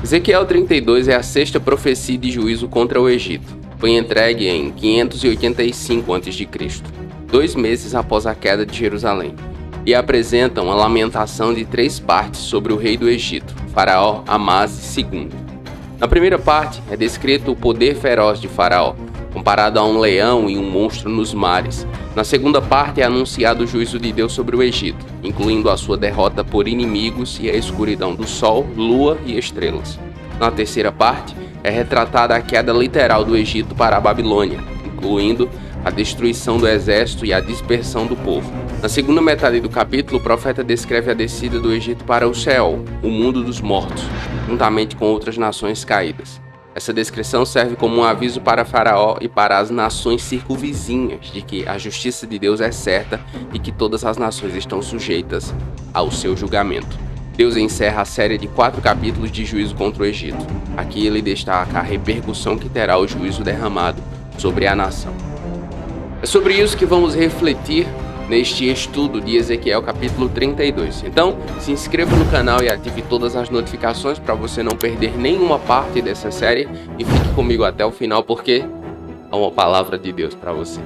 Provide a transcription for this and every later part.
Ezequiel 32 é a sexta profecia de juízo contra o Egito. Foi entregue em 585 a.C., 2 meses após a queda de Jerusalém, e apresenta uma lamentação de 3 partes sobre o rei do Egito, Faraó Amaze II. Na primeira parte é descrito o poder feroz de Faraó, comparado a um leão e um monstro nos mares. Na segunda parte é anunciado o juízo de Deus sobre o Egito, incluindo a sua derrota por inimigos e a escuridão do sol, lua e estrelas. Na terceira parte é retratada a queda literal do Egito para a Babilônia, incluindo a destruição do exército e a dispersão do povo. Na segunda metade do capítulo, o profeta descreve a descida do Egito para o Sheol, o mundo dos mortos, juntamente com outras nações caídas. Essa descrição serve como um aviso para Faraó e para as nações circunvizinhas de que a justiça de Deus é certa e que todas as nações estão sujeitas ao seu julgamento. Deus encerra a série de 4 capítulos de juízo contra o Egito. Aqui ele destaca a repercussão que terá o juízo derramado sobre a nação. É sobre isso que vamos refletir neste estudo de Ezequiel capítulo 32. Então, se inscreva no canal e ative todas as notificações para você não perder nenhuma parte dessa série e fique comigo até o final porque há uma palavra de Deus para você.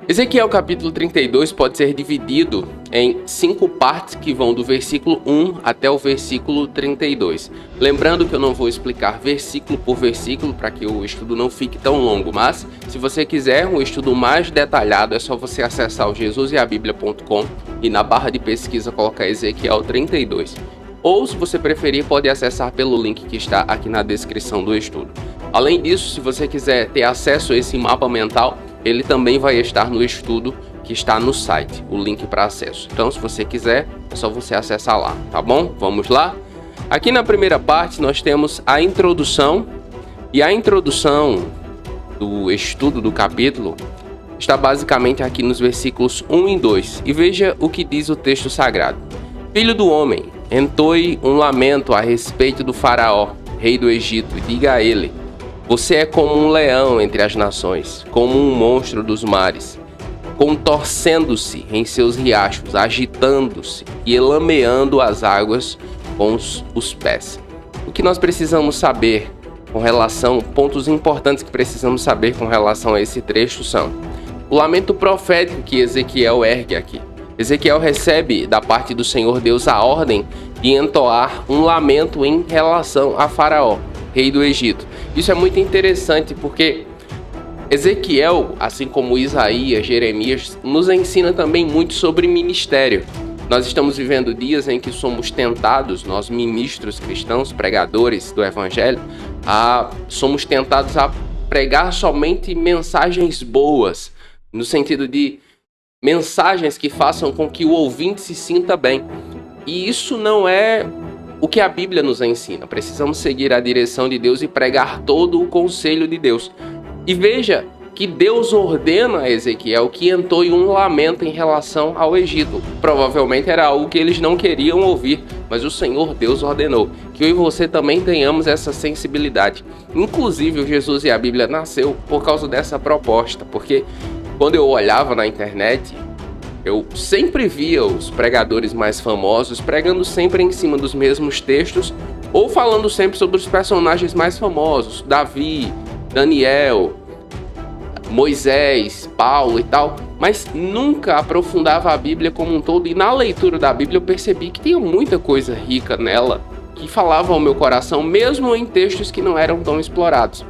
Ezequiel capítulo 32 pode ser dividido em 5 partes que vão do versículo 1 até o versículo 32. Lembrando que eu não vou explicar versículo por versículo para que o estudo não fique tão longo, mas se você quiser um estudo mais detalhado é só você acessar o jesuseabiblia.com e na barra de pesquisa colocar Ezequiel 32. Ou se você preferir pode acessar pelo link que está aqui na descrição do estudo. Além disso, se você quiser ter acesso a esse mapa mental, ele também vai estar no estudo que está no site, o link para acesso. Então, se você quiser, é só você acessar lá, tá bom? Vamos lá? Aqui na primeira parte nós temos a introdução, e a introdução do estudo do capítulo está basicamente aqui nos versículos 1 e 2. E veja o que diz o texto sagrado. Filho do homem, entoe um lamento a respeito do Faraó, rei do Egito, e diga a ele: você é como um leão entre as nações, como um monstro dos mares, contorcendo-se em seus riachos, agitando-se e elameando as águas com os pés. O que nós precisamos saber com relação, pontos importantes que precisamos saber com relação a esse trecho são o lamento profético que Ezequiel ergue aqui. Ezequiel recebe da parte do Senhor Deus a ordem de entoar um lamento em relação a Faraó, rei do Egito. Isso é muito interessante porque Ezequiel, assim como Isaías, Jeremias, nos ensina também muito sobre ministério. Nós estamos vivendo dias em que somos tentados, nós ministros cristãos, pregadores do evangelho, somos tentados a pregar somente mensagens boas, no sentido de mensagens que façam com que o ouvinte se sinta bem. E isso não é o que a Bíblia nos ensina. Precisamos seguir a direção de Deus e pregar todo o conselho de Deus. E veja que Deus ordena a Ezequiel que entoe um lamento em relação ao Egito. Provavelmente era algo que eles não queriam ouvir, mas o Senhor Deus ordenou. Que eu e você também tenhamos essa sensibilidade. Inclusive o Jesus e a Bíblia nasceu por causa dessa proposta, porque quando eu olhava na internet, eu sempre via os pregadores mais famosos pregando sempre em cima dos mesmos textos ou falando sempre sobre os personagens mais famosos, Davi, Daniel, Moisés, Paulo e tal, mas nunca aprofundava a Bíblia como um todo. E na leitura da Bíblia eu percebi que tinha muita coisa rica nela que falava ao meu coração, mesmo em textos que não eram tão explorados.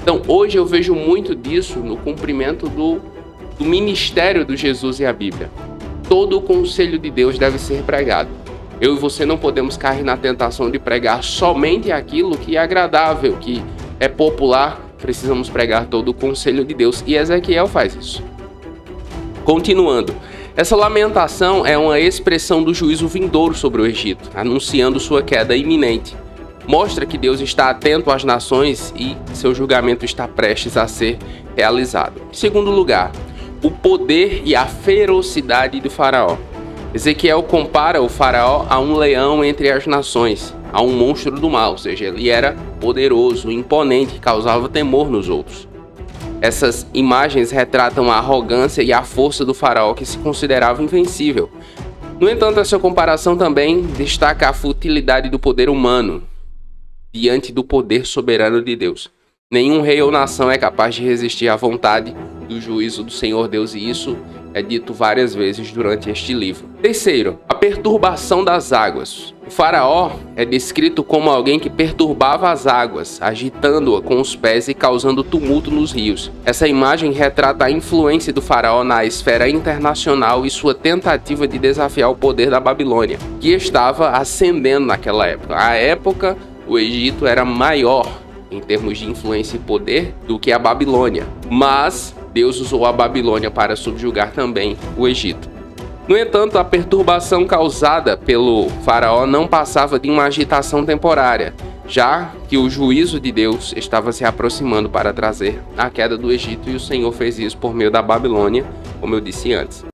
Então hoje eu vejo muito disso no cumprimento do ministério do Jesus e a Bíblia. Todo o conselho de Deus deve ser pregado. Eu e você não podemos cair na tentação de pregar somente aquilo que é agradável, que é popular. Precisamos pregar todo o conselho de Deus. E Ezequiel faz isso. Continuando. Essa lamentação é uma expressão do juízo vindouro sobre o Egito, anunciando sua queda iminente. Mostra que Deus está atento às nações e seu julgamento está prestes a ser realizado. Em segundo lugar, o poder e a ferocidade do Faraó. Ezequiel compara o Faraó a um leão entre as nações, a um monstro do mal, ou seja, ele era poderoso, imponente, causava temor nos outros. Essas imagens retratam a arrogância e a força do Faraó, que se considerava invencível. No entanto, essa comparação também destaca a futilidade do poder humano diante do poder soberano de Deus. Nenhum rei ou nação é capaz de resistir à vontade do juízo do Senhor Deus, e isso é dito várias vezes durante este livro. Terceiro, a perturbação das águas. O faraó é descrito como alguém que perturbava as águas, agitando-a com os pés e causando tumulto nos rios. Essa imagem retrata a influência do faraó na esfera internacional e sua tentativa de desafiar o poder da Babilônia, que estava ascendendo naquela época. À época, o Egito era maior em termos de influência e poder do que a Babilônia, mas Deus usou a Babilônia para subjugar também o Egito. No entanto, a perturbação causada pelo faraó não passava de uma agitação temporária, já que o juízo de Deus estava se aproximando para trazer a queda do Egito, e o Senhor fez isso por meio da Babilônia, como eu disse antes.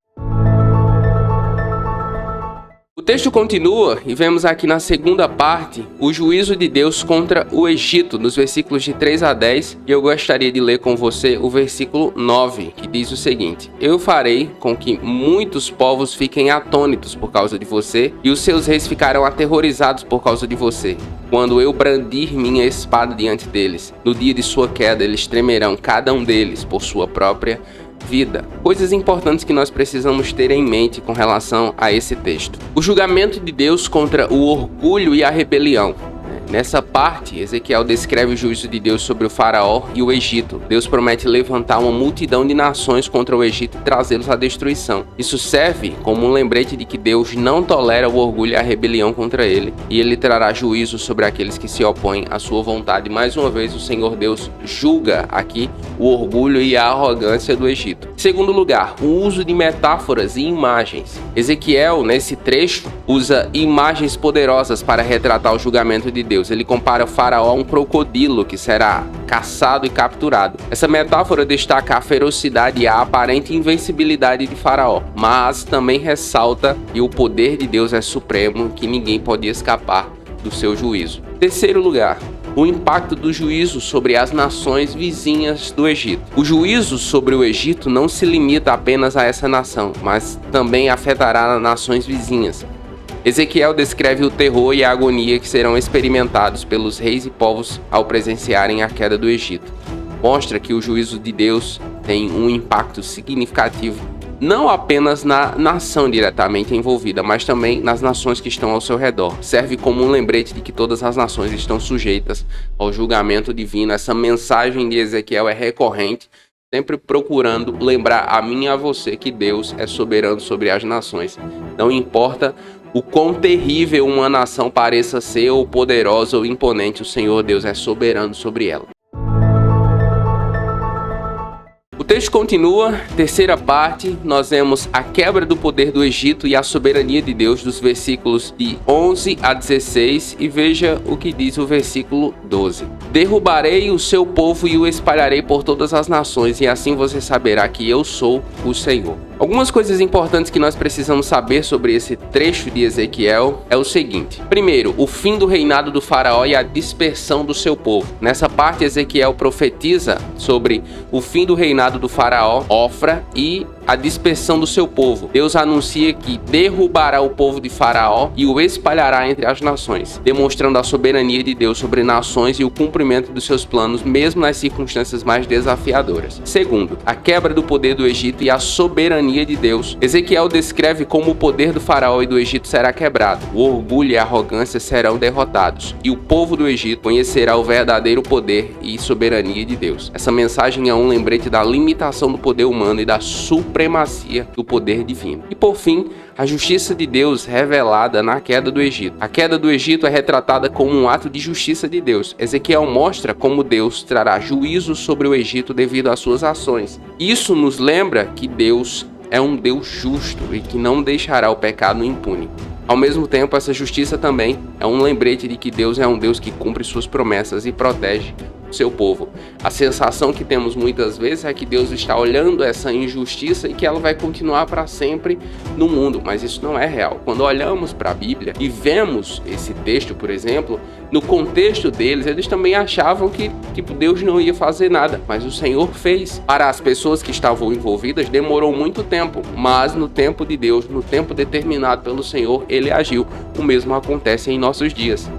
O texto continua e vemos aqui na segunda parte o juízo de Deus contra o Egito, nos versículos de 3 a 10, e eu gostaria de ler com você o versículo 9, que diz o seguinte: Eu farei com que muitos povos fiquem atônitos por causa de você, e os seus reis ficarão aterrorizados por causa de você. Quando eu brandir minha espada diante deles, no dia de sua queda eles tremerão, cada um deles, por sua própria vida. Coisas importantes que nós precisamos ter em mente com relação a esse texto. O julgamento de Deus contra o orgulho e a rebelião. Nessa parte, Ezequiel descreve o juízo de Deus sobre o faraó e o Egito. Deus promete levantar uma multidão de nações contra o Egito e trazê-los à destruição. Isso serve como um lembrete de que Deus não tolera o orgulho e a rebelião contra ele, e ele trará juízo sobre aqueles que se opõem à sua vontade. Mais uma vez, o Senhor Deus julga aqui o orgulho e a arrogância do Egito. Em segundo lugar, o uso de metáforas e imagens. Ezequiel, nesse trecho, usa imagens poderosas para retratar o julgamento de Deus. Ele compara o faraó a um crocodilo que será caçado e capturado. Essa metáfora destaca a ferocidade e a aparente invencibilidade de faraó, mas também ressalta que o poder de Deus é supremo, que ninguém pode escapar do seu juízo. Terceiro lugar, o impacto do juízo sobre as nações vizinhas do Egito. O juízo sobre o Egito não se limita apenas a essa nação, mas também afetará nações vizinhas. Ezequiel descreve o terror e a agonia que serão experimentados pelos reis e povos ao presenciarem a queda do Egito. Mostra que o juízo de Deus tem um impacto significativo, não apenas na nação diretamente envolvida, mas também nas nações que estão ao seu redor. Serve como um lembrete de que todas as nações estão sujeitas ao julgamento divino. Essa mensagem de Ezequiel é recorrente, sempre procurando lembrar a mim e a você que Deus é soberano sobre as nações. Não importa o quão terrível uma nação pareça ser, ou poderosa ou imponente, o Senhor Deus é soberano sobre ela. O texto continua, terceira parte, nós vemos a quebra do poder do Egito e a soberania de Deus, dos versículos de 11 a 16, e veja o que diz o versículo 12. Derrubarei o seu povo e o espalharei por todas as nações, e assim você saberá que eu sou o Senhor. Algumas coisas importantes que nós precisamos saber sobre esse trecho de Ezequiel é o seguinte. Primeiro, o fim do reinado do faraó e a dispersão do seu povo. Nessa parte, Ezequiel profetiza sobre o fim do reinado do faraó, Ofra, e a dispersão do seu povo. Deus anuncia que derrubará o povo de faraó e o espalhará entre as nações, demonstrando a soberania de Deus sobre nações e o cumprimento dos seus planos, mesmo nas circunstâncias mais desafiadoras. Segundo, a quebra do poder do Egito e a soberania de Deus. Ezequiel descreve como o poder do faraó e do Egito será quebrado, o orgulho e a arrogância serão derrotados, e o povo do Egito conhecerá o verdadeiro poder e soberania de Deus. Essa mensagem é um lembrete da limitação do poder humano e da supremacia do poder divino. E por fim, a justiça de Deus revelada na queda do Egito. A queda do Egito é retratada como um ato de justiça de Deus. Ezequiel mostra como Deus trará juízo sobre o Egito devido às suas ações. Isso nos lembra que Deus é um Deus justo e que não deixará o pecado impune. Ao mesmo tempo, essa justiça também é um lembrete de que Deus é um Deus que cumpre suas promessas e protege seu povo. A sensação que temos muitas vezes é que Deus está olhando essa injustiça e que ela vai continuar para sempre no mundo, mas isso não é real. Quando olhamos para a Bíblia e vemos esse texto, por exemplo, no contexto deles, eles também achavam que Deus não ia fazer nada, mas o Senhor fez. Para as pessoas que estavam envolvidas, demorou muito tempo, mas no tempo de Deus, no tempo determinado pelo Senhor, Ele agiu. O mesmo acontece em nossos dias.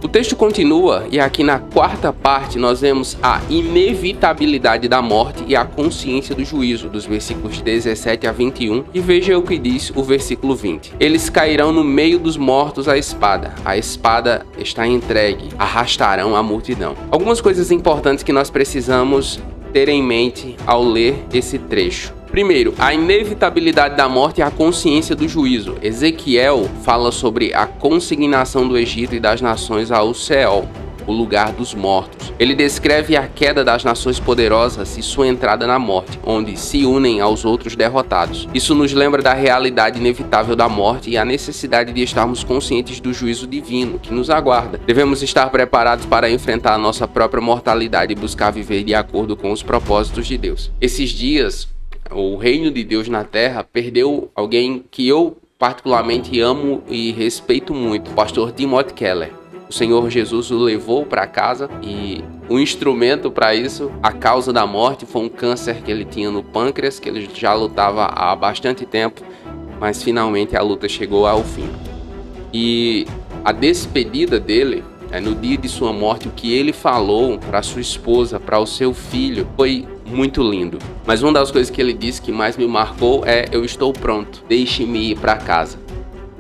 O texto continua e aqui na quarta parte nós vemos a inevitabilidade da morte e a consciência do juízo, dos versículos 17 a 21, e veja o que diz o versículo 20. Eles cairão no meio dos mortos a espada está entregue, arrastarão a multidão. Algumas coisas importantes que nós precisamos ter em mente ao ler esse trecho. Primeiro, a inevitabilidade da morte e a consciência do juízo. Ezequiel fala sobre a consignação do Egito e das nações ao Seol, o lugar dos mortos. Ele descreve a queda das nações poderosas e sua entrada na morte, onde se unem aos outros derrotados. Isso nos lembra da realidade inevitável da morte e a necessidade de estarmos conscientes do juízo divino que nos aguarda. Devemos estar preparados para enfrentar a nossa própria mortalidade e buscar viver de acordo com os propósitos de Deus. Esses dias, o reino de Deus na terra perdeu alguém que eu particularmente amo e respeito muito, o pastor Timothy Keller. O Senhor Jesus o levou para casa e o instrumento para isso, a causa da morte, foi um câncer que ele tinha no pâncreas, que ele já lutava há bastante tempo, mas finalmente a luta chegou ao fim. E a despedida dele, no dia de sua morte, o que ele falou para sua esposa, para o seu filho, foi muito lindo. Mas uma das coisas que ele disse que mais me marcou é: eu estou pronto, deixe-me ir para casa.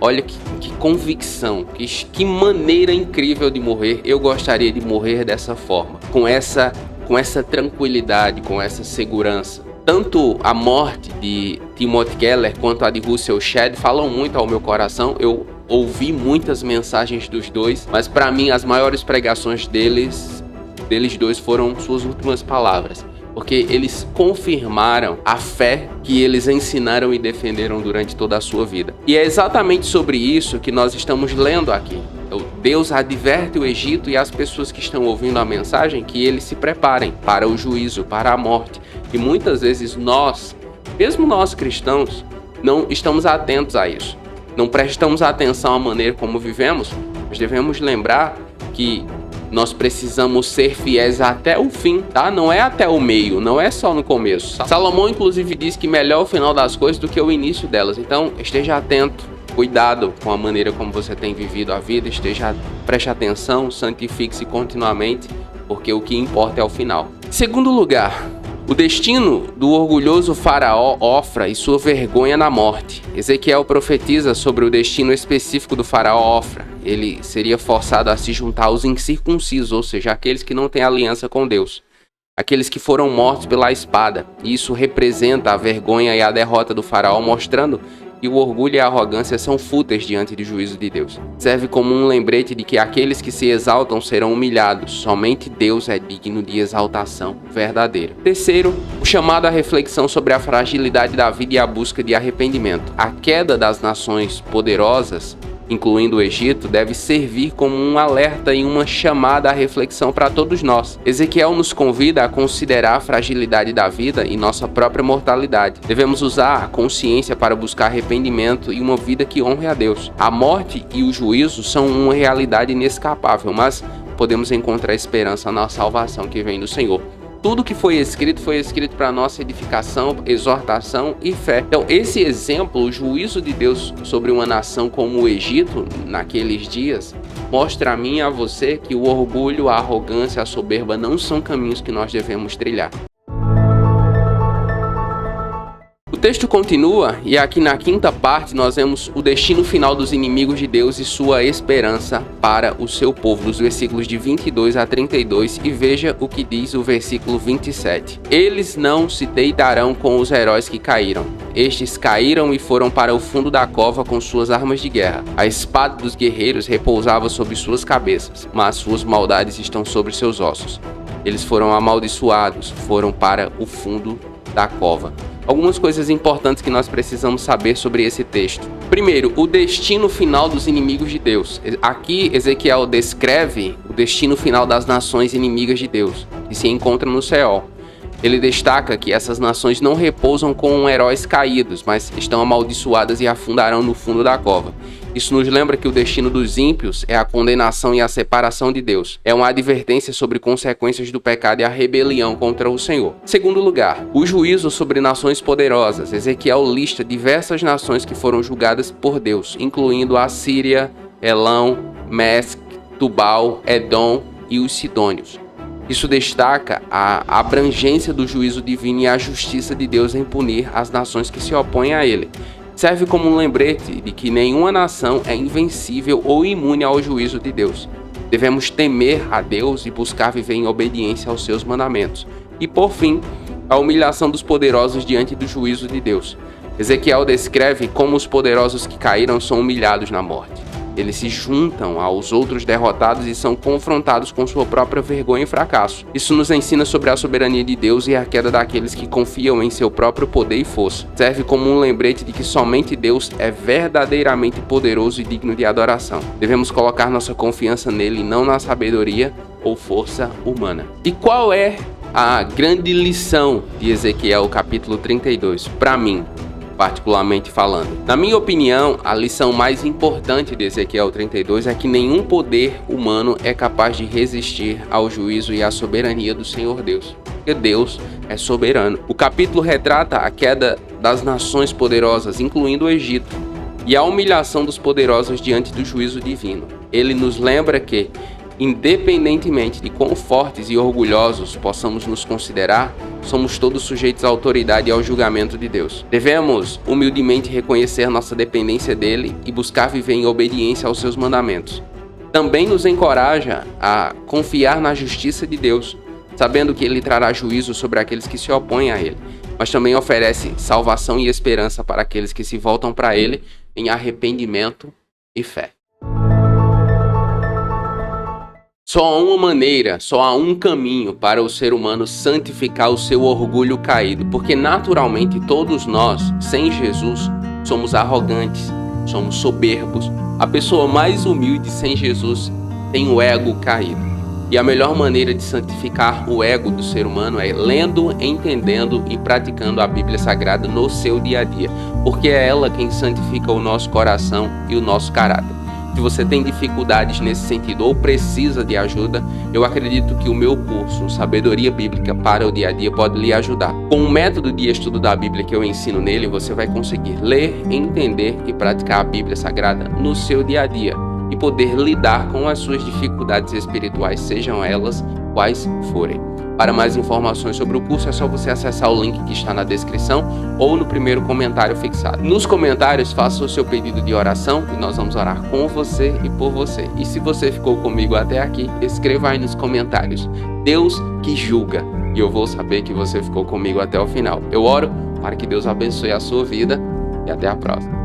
Olha que convicção, que maneira incrível de morrer. Eu gostaria de morrer dessa forma, com essa tranquilidade, com essa segurança. Tanto a morte de Timothy Keller quanto a de Russell Shedd falam muito ao meu coração. Eu ouvi muitas mensagens dos dois, mas para mim as maiores pregações deles dois foram suas últimas palavras, porque eles confirmaram a fé que eles ensinaram e defenderam durante toda a sua vida. E é exatamente sobre isso que nós estamos lendo aqui. Deus adverte o Egito e as pessoas que estão ouvindo a mensagem que eles se preparem para o juízo, para a morte. E muitas vezes nós, mesmo nós cristãos, não estamos atentos a isso. Não prestamos atenção à maneira como vivemos, mas devemos lembrar que nós precisamos ser fiéis até o fim, tá? Não é até o meio, não é só no começo. Salomão, inclusive, diz que melhor é o final das coisas do que o início delas. Então, esteja atento, cuidado com a maneira como você tem vivido a vida, preste atenção, santifique-se continuamente, porque o que importa é o final. Segundo lugar, o destino do orgulhoso faraó Ofra e sua vergonha na morte. Ezequiel profetiza sobre o destino específico do faraó Ofra. Ele seria forçado a se juntar aos incircuncisos, ou seja, aqueles que não têm aliança com Deus. Aqueles que foram mortos pela espada. E isso representa a vergonha e a derrota do faraó, mostrando que o orgulho e a arrogância são fúteis diante do juízo de Deus. Serve como um lembrete de que aqueles que se exaltam serão humilhados. Somente Deus é digno de exaltação verdadeira. Terceiro, o chamado à reflexão sobre a fragilidade da vida e a busca de arrependimento. A queda das nações poderosas, incluindo o Egito, deve servir como um alerta e uma chamada à reflexão para todos nós. Ezequiel nos convida a considerar a fragilidade da vida e nossa própria mortalidade. Devemos usar a consciência para buscar arrependimento e uma vida que honre a Deus. A morte e o juízo são uma realidade inescapável, mas podemos encontrar esperança na salvação que vem do Senhor. Tudo que foi escrito para nossa edificação, exortação e fé. Então, esse exemplo, o juízo de Deus sobre uma nação como o Egito, naqueles dias, mostra a mim e a você que o orgulho, a arrogância, a soberba não são caminhos que nós devemos trilhar. O texto continua e aqui na quinta parte nós vemos o destino final dos inimigos de Deus e sua esperança para o seu povo, dos versículos de 22 a 32, e veja o que diz o versículo 27. Eles não se deitarão com os heróis que caíram. Estes caíram e foram para o fundo da cova com suas armas de guerra. A espada dos guerreiros repousava sobre suas cabeças, mas suas maldades estão sobre seus ossos. Eles foram amaldiçoados, foram para o fundo da cova. Algumas coisas importantes que nós precisamos saber sobre esse texto. Primeiro, o destino final dos inimigos de Deus. Aqui, Ezequiel descreve o destino final das nações inimigas de Deus, que se encontram no Seol. Ele destaca que essas nações não repousam com heróis caídos, mas estão amaldiçoadas e afundarão no fundo da cova. Isso nos lembra que o destino dos ímpios é a condenação e a separação de Deus. É uma advertência sobre consequências do pecado e a rebelião contra o Senhor. Segundo lugar, o juízo sobre nações poderosas. Ezequiel lista diversas nações que foram julgadas por Deus, incluindo a Síria, Elão, Mesec, Tubal, Edom e os Sidônios. Isso destaca a abrangência do juízo divino e a justiça de Deus em punir as nações que se opõem a ele. Serve como um lembrete de que nenhuma nação é invencível ou imune ao juízo de Deus. Devemos temer a Deus e buscar viver em obediência aos seus mandamentos. E por fim, a humilhação dos poderosos diante do juízo de Deus. Ezequiel descreve como os poderosos que caíram são humilhados na morte. Eles se juntam aos outros derrotados e são confrontados com sua própria vergonha e fracasso. Isso nos ensina sobre a soberania de Deus e a queda daqueles que confiam em seu próprio poder e força. Serve como um lembrete de que somente Deus é verdadeiramente poderoso e digno de adoração. Devemos colocar nossa confiança nele e não na sabedoria ou força humana. E qual é a grande lição de Ezequiel capítulo 32? Para mim, particularmente falando. Na minha opinião, a lição mais importante de Ezequiel 32 é que nenhum poder humano é capaz de resistir ao juízo e à soberania do Senhor Deus, porque Deus é soberano. O capítulo retrata a queda das nações poderosas, incluindo o Egito, e a humilhação dos poderosos diante do juízo divino. Ele nos lembra que, independentemente de quão fortes e orgulhosos possamos nos considerar, somos todos sujeitos à autoridade e ao julgamento de Deus. Devemos humildemente reconhecer nossa dependência dele e buscar viver em obediência aos seus mandamentos. Também nos encoraja a confiar na justiça de Deus, sabendo que ele trará juízo sobre aqueles que se opõem a ele, mas também oferece salvação e esperança para aqueles que se voltam para ele em arrependimento e fé. Só há uma maneira, só há um caminho para o ser humano santificar o seu orgulho caído, porque naturalmente todos nós, sem Jesus, somos arrogantes, somos soberbos. A pessoa mais humilde sem Jesus tem o ego caído. E a melhor maneira de santificar o ego do ser humano é lendo, entendendo e praticando a Bíblia Sagrada no seu dia a dia, porque é ela quem santifica o nosso coração e o nosso caráter. Se você tem dificuldades nesse sentido ou precisa de ajuda, eu acredito que o meu curso Sabedoria Bíblica para o Dia a Dia pode lhe ajudar. Com o método de estudo da Bíblia que eu ensino nele, você vai conseguir ler, entender e praticar a Bíblia Sagrada no seu dia a dia e poder lidar com as suas dificuldades espirituais, sejam elas quais forem. Para mais informações sobre o curso é só você acessar o link que está na descrição ou no primeiro comentário fixado. Nos comentários, faça o seu pedido de oração e nós vamos orar com você e por você. E se você ficou comigo até aqui, escreva aí nos comentários: Deus que julga, e eu vou saber que você ficou comigo até o final. Eu oro para que Deus abençoe a sua vida e até a próxima.